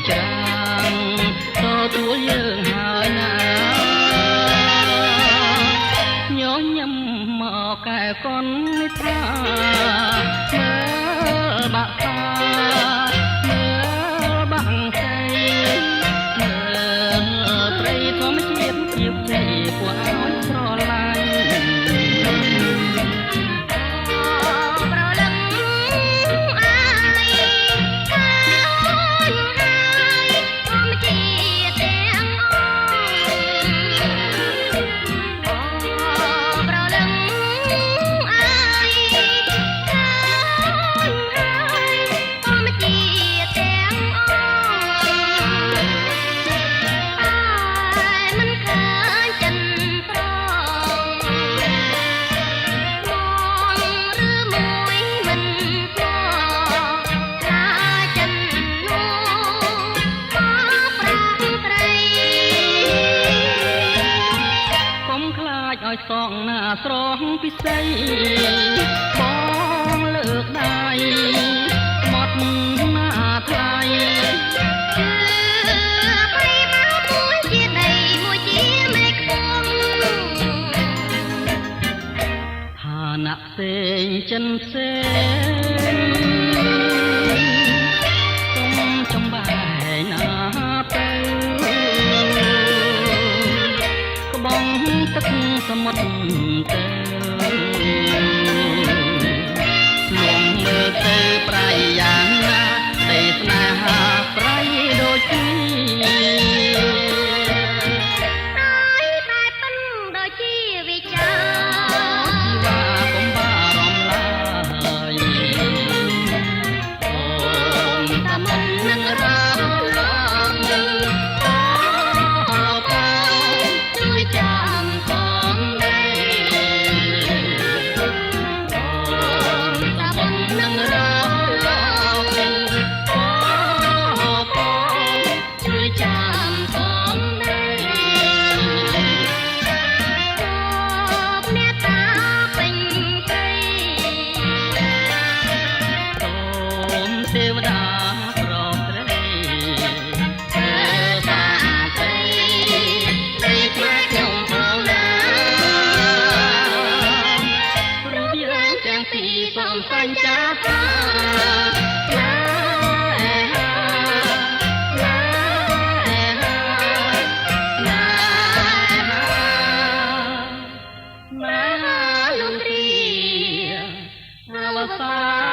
ច្រើនទទួលយើងហើយណាញញឹមមកកែកុនថាមើលបាក់តាមើលបាក់ស្អីមើលព្រៃធម្មជាតិជាជ័យគួរឲ្យស្រឡាញ់ឲ្យសងណាស្រងពិសីបងលើកដៃមកណាថ្លៃគឺបីមកមួយជាដីមួយជាមេខ្ពស់ឋានៈផ្សេងចិនផ្សេងសុំចំបែណាទៅក្បងទឹកសមុទ្រទៅលំមើលទៅប្រៃយ៉ាងណាទេស្នេហាប្រៃដូចគ្នាហើយតែប៉ុនដូចជាវិចាជីវាកុំបារម្ភឡើយអូនតែមិននឹងរាជួយចាំផងទេវតាប្រត្រីសាស្រីដីផ្លែខ្ញុំផងណាព្រោះយើងទាំងពីរសូមសញ្ចាថាលំព្រាអវសា